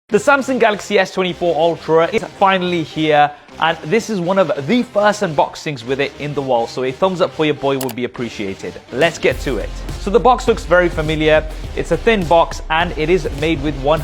The Samsung Galaxy S24 Ultra is finally here, and this is one of the first unboxings with it in the world, so a thumbs up for your boy would be appreciated. Let's get to it. So the box looks very familiar. It's a thin box and it is made with 100%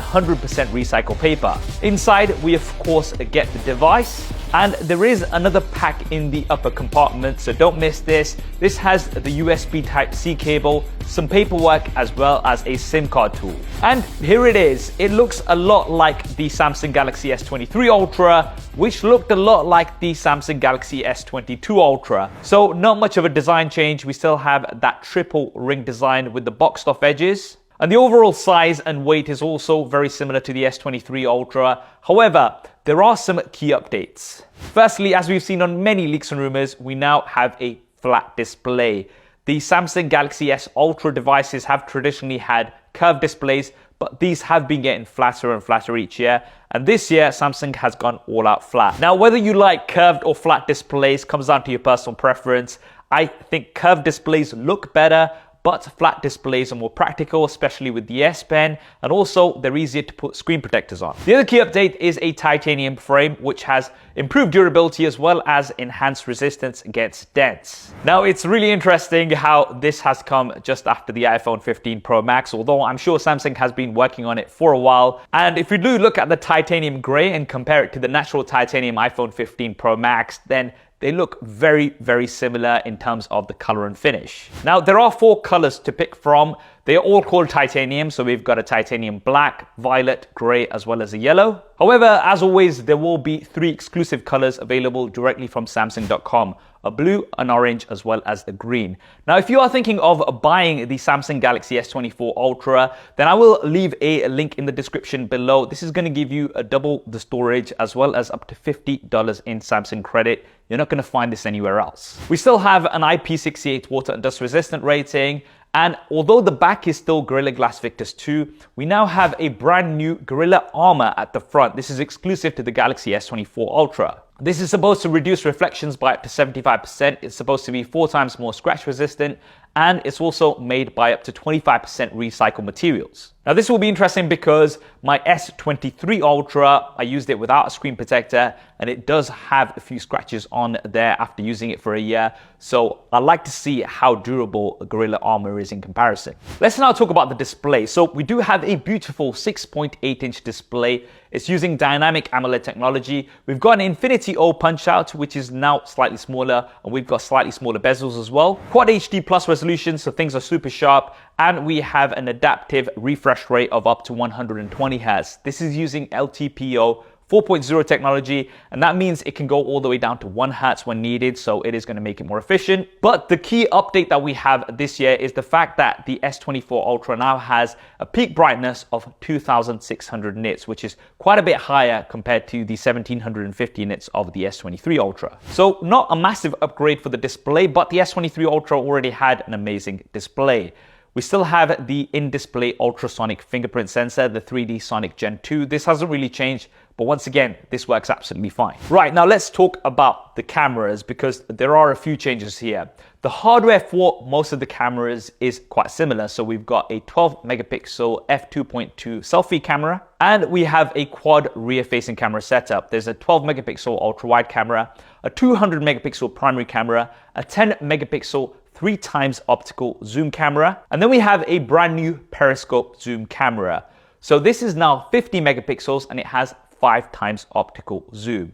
recycled paper. Inside we of course get the device, and there is another pack in the upper compartment, so don't miss this. This has the USB Type-C cable, some paperwork, as well as a SIM card tool. And here it is. It looks a lot like the Samsung Galaxy S23 Ultra, which looked a lot like the Samsung Galaxy S22 Ultra. So not much of a design change. We still have that triple ring design with the boxed off edges. And the overall size and weight is also very similar to the S23 Ultra. However, there are some key updates. Firstly, as we've seen on many leaks and rumors, we now have a flat display. The Samsung Galaxy S Ultra devices have traditionally had curved displays, but these have been getting flatter and flatter each year. And this year, Samsung has gone all out flat. Now, whether you like curved or flat displays comes down to your personal preference. I think curved displays look better, but flat displays are more practical, especially with the S Pen, and also they're easier to put screen protectors on. The other key update is a titanium frame, which has improved durability as well as enhanced resistance against dents. Now, it's really interesting how this has come just after the iPhone 15 Pro Max, although I'm sure Samsung has been working on it for a while. And if you do look at the titanium gray and compare it to the natural titanium iPhone 15 Pro Max, then they look very, very similar in terms of the color and finish. Now, there are 4 colors to pick from. They are all called titanium, so we've got a titanium black, violet, gray, as well as a yellow. However, as always, there will be 3 exclusive colors available directly from Samsung.com. A blue, an orange, as well as the green. Now, if you are thinking of buying the Samsung Galaxy S24 Ultra, then I will leave a link in the description below. This is going to give you double the storage as well as up to $50 in Samsung credit. You're not going to find this anywhere else. We still have an IP68 water and dust resistant rating. And although the back is still Gorilla Glass Victus 2, we now have a brand new Gorilla Armor at the front. This is exclusive to the Galaxy S24 Ultra. This is supposed to reduce reflections by up to 75%. It's supposed to be 4 times more scratch resistant, and it's also made by up to 25% recycled materials. Now, this will be interesting because my S23 Ultra, I used it without a screen protector, and it does have a few scratches on there after using it for a year. So I'd like to see how durable Gorilla Armor is in comparison. Let's now talk about the display. So we do have a beautiful 6.8-inch display. It's using dynamic AMOLED technology. We've got an Infinity O punch out, which is now slightly smaller, and we've got slightly smaller bezels as well. Quad HD plus resolution, so things are super sharp. And we have an adaptive refresh rate of up to 120 Hz. This is using LTPO 4.0 technology, and that means it can go all the way down to 1 Hz when needed, so it is going to make it more efficient. But the key update that we have this year is the fact that the S24 Ultra now has a peak brightness of 2600 nits, which is quite a bit higher compared to the 1750 nits of the S23 Ultra. So not a massive upgrade for the display, but the S23 Ultra already had an amazing display. We still have the in-display ultrasonic fingerprint sensor, the 3D Sonic Gen 2. This hasn't really changed, but once again, this works absolutely fine. Right, now let's talk about the cameras because there are a few changes here. The hardware for most of the cameras is quite similar. So we've got a 12 megapixel f2.2 selfie camera, and we have a quad rear-facing camera setup. There's a 12 megapixel ultra-wide camera, a 200 megapixel primary camera, a 10 megapixel 3 times optical zoom camera, and then we have a brand new periscope zoom camera. So this is now 50 megapixels and it has 5 times optical zoom.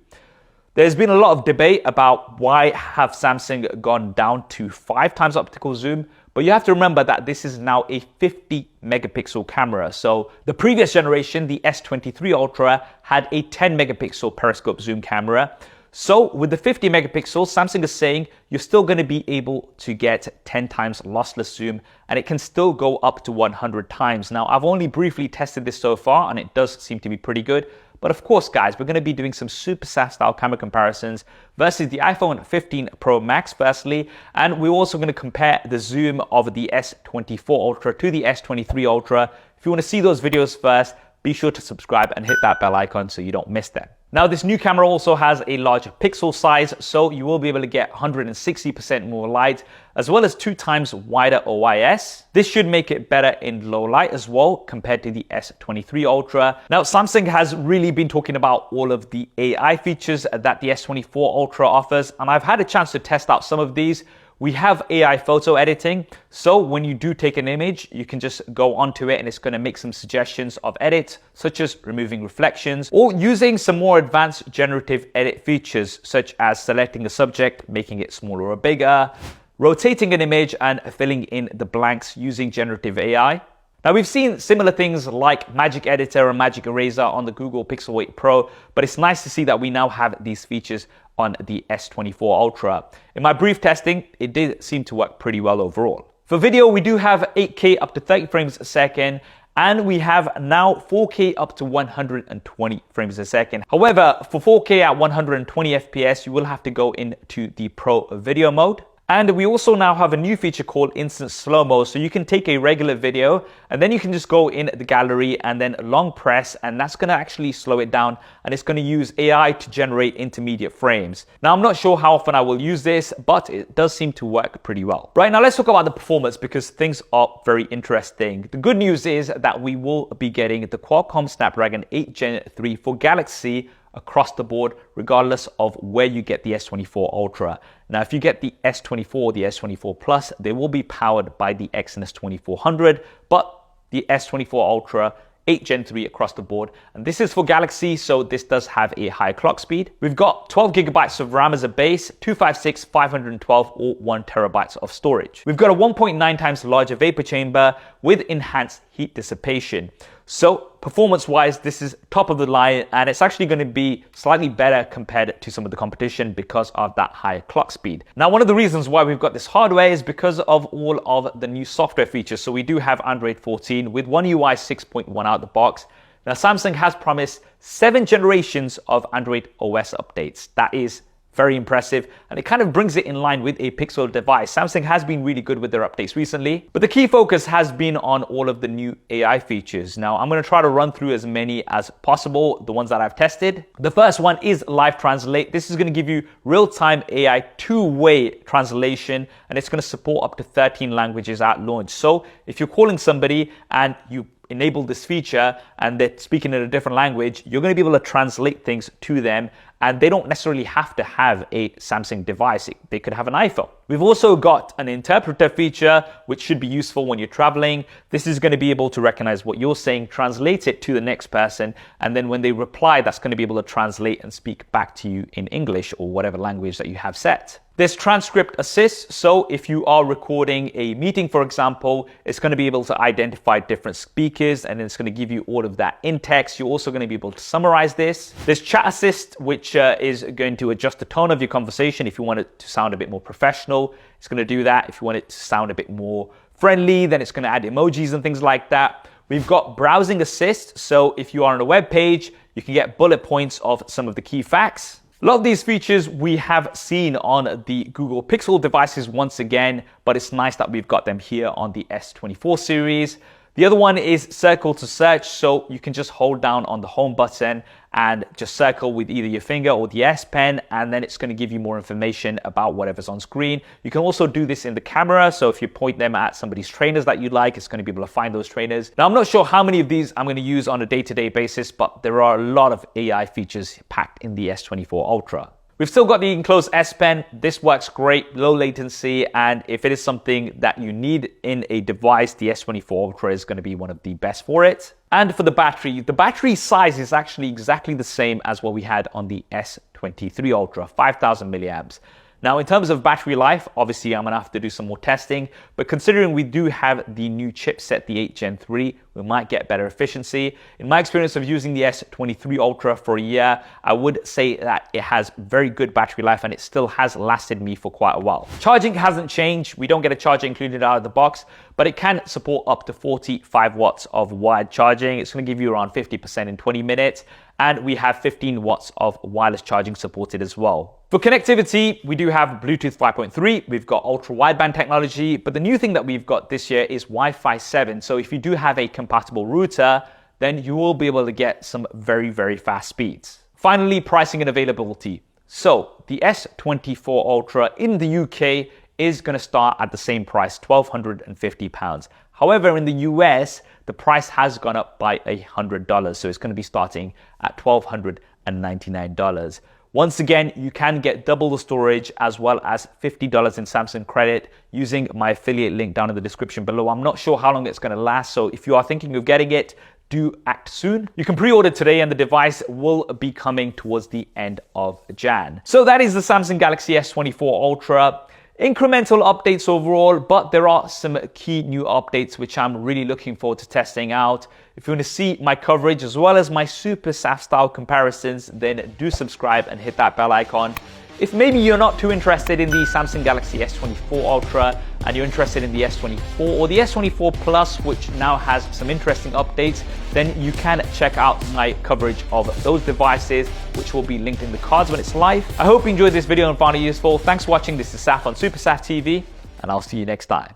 There's been a lot of debate about why have Samsung gone down to 5 times optical zoom, but you have to remember that this is now a 50 megapixel camera. So the previous generation, the S23 Ultra, had a 10 megapixel periscope zoom camera. So with the 50 megapixels, Samsung is saying you're still going to be able to get 10 times lossless zoom, and it can still go up to 100 times. Now, I've only briefly tested this so far, and it does seem to be pretty good. But of course, guys, we're going to be doing some super SaaS style camera comparisons versus the iPhone 15 Pro Max firstly, and we're also going to compare the zoom of the S24 Ultra to the S23 Ultra. If you want to see those videos first, be sure to subscribe and hit that bell icon so you don't miss them. Now, this new camera also has a larger pixel size, so you will be able to get 160% more light, as well as 2 times wider OIS. This should make it better in low light as well compared to the S23 Ultra. Now, Samsung has really been talking about all of the AI features that the S24 Ultra offers, and I've had a chance to test out some of these. We have AI photo editing, so when you do take an image, you can just go onto it and it's going to make some suggestions of edits, such as removing reflections or using some more advanced generative edit features, such as selecting a subject, making it smaller or bigger, rotating an image and filling in the blanks using generative AI. Now, we've seen similar things like Magic Editor and Magic Eraser on the Google Pixel 8 Pro, but it's nice to see that we now have these features on the S24 Ultra. In my brief testing, it did seem to work pretty well overall. For video, we do have 8K up to 30 frames a second, and we have now 4K up to 120 frames a second. However, for 4K at 120 FPS, you will have to go into the Pro video mode. And we also now have a new feature called Instant Slow-Mo. So you can take a regular video and then you can just go in the gallery and then long press, and that's going to actually slow it down, and it's going to use AI to generate intermediate frames. Now, I'm not sure how often I will use this, but it does seem to work pretty well. Right, now let's talk about the performance, because things are very interesting. The good news is that we will be getting the Qualcomm Snapdragon 8 Gen 3 for Galaxy across the board, regardless of where you get the S24 Ultra. Now, if you get the S24, the S24 Plus, they will be powered by the Exynos 2400, but the S24 Ultra 8 Gen 3 across the board. And this is for Galaxy, so this does have a high clock speed. We've got 12 gigabytes of RAM as a base, 256, 512, or 1 terabytes of storage. We've got a 1.9 times larger vapor chamber with enhanced heat dissipation. So performance-wise, this is top of the line, and it's actually going to be slightly better compared to some of the competition because of that higher clock speed. Now, one of the reasons why we've got this hardware is because of all of the new software features. So we do have Android 14 with One UI 6.1 out the box. Now, Samsung has promised 7 generations of Android OS updates. That is very impressive, and it kind of brings it in line with a Pixel device. Samsung has been really good with their updates recently, but the key focus has been on all of the new AI features. Now, I'm going to try to run through as many as possible, the ones that I've tested. The first one is Live Translate. This is going to give you real-time AI two-way translation, and it's going to support up to 13 languages at launch. So if you're calling somebody and you enable this feature and they're speaking in a different language, you're going to be able to translate things to them, and they don't necessarily have to have a Samsung device. They could have an iPhone. We've also got an interpreter feature, which should be useful when you're traveling. This is going to be able to recognize what you're saying, translate it to the next person, and then when they reply, that's going to be able to translate and speak back to you in English or whatever language that you have set. There's transcript assist, so if you are recording a meeting, for example, it's going to be able to identify different speakers, and it's going to give you all of that in text. You're also going to be able to summarize this. There's chat assist, which is going to adjust the tone of your conversation. If you want it to sound a bit more professional, it's going to do that. If you want it to sound a bit more friendly, then it's going to add emojis and things like that. We've got browsing assist, so if you are on a web page, you can get bullet points of some of the key facts. A lot of these features we have seen on the Google Pixel devices once again, but it's nice that we've got them here on the S24 series. The other one is circle to search, so you can just hold down on the home button and just circle with either your finger or the S Pen, and then it's going to give you more information about whatever's on screen. You can also do this in the camera, so if you point them at somebody's trainers that you like, it's going to be able to find those trainers. Now, I'm not sure how many of these I'm going to use on a day-to-day basis, but there are a lot of AI features packed in the S24 Ultra. We've still got the enclosed S Pen. This works great, low latency, and if it is something that you need in a device, the S24 Ultra is going to be one of the best for it. And for the battery size is actually exactly the same as what we had on the S23 Ultra, 5,000 milliamps. Now, in terms of battery life, obviously I'm going to have to do some more testing, but considering we do have the new chipset, the 8 Gen 3, we might get better efficiency. In my experience of using the S23 Ultra for a year, I would say that it has very good battery life, and it still has lasted me for quite a while. Charging hasn't changed. We don't get a charger included out of the box, but it can support up to 45 watts of wired charging. It's going to give you around 50% in 20 minutes. And we have 15 watts of wireless charging supported as well. For connectivity, we do have Bluetooth 5.3, we've got ultra wideband technology, but the new thing that we've got this year is Wi-Fi 7. So if you do have a compatible router, then you will be able to get some very, very fast speeds. Finally, pricing and availability. So the S24 Ultra in the UK is going to start at the same price, £1,250. However, in the US, the price has gone up by $100. So it's going to be starting at $1,299. Once again, you can get double the storage as well as $50 in Samsung credit using my affiliate link down in the description below. I'm not sure how long it's going to last, so if you are thinking of getting it, do act soon. You can pre-order today and the device will be coming towards the end of Jan. So that is the Samsung Galaxy S24 Ultra. Incremental updates overall, but there are some key new updates which I'm really looking forward to testing out. If you want to see my coverage as well as my super SAF style comparisons, then do subscribe and hit that bell icon. If maybe you're not too interested in the Samsung Galaxy S24 Ultra and you're interested in the S24 or the S24 Plus, which now has some interesting updates, then you can check out my coverage of those devices, which will be linked in the cards when it's live. I hope you enjoyed this video and found it useful. Thanks for watching. This is Saf on Super Saf TV, and I'll see you next time.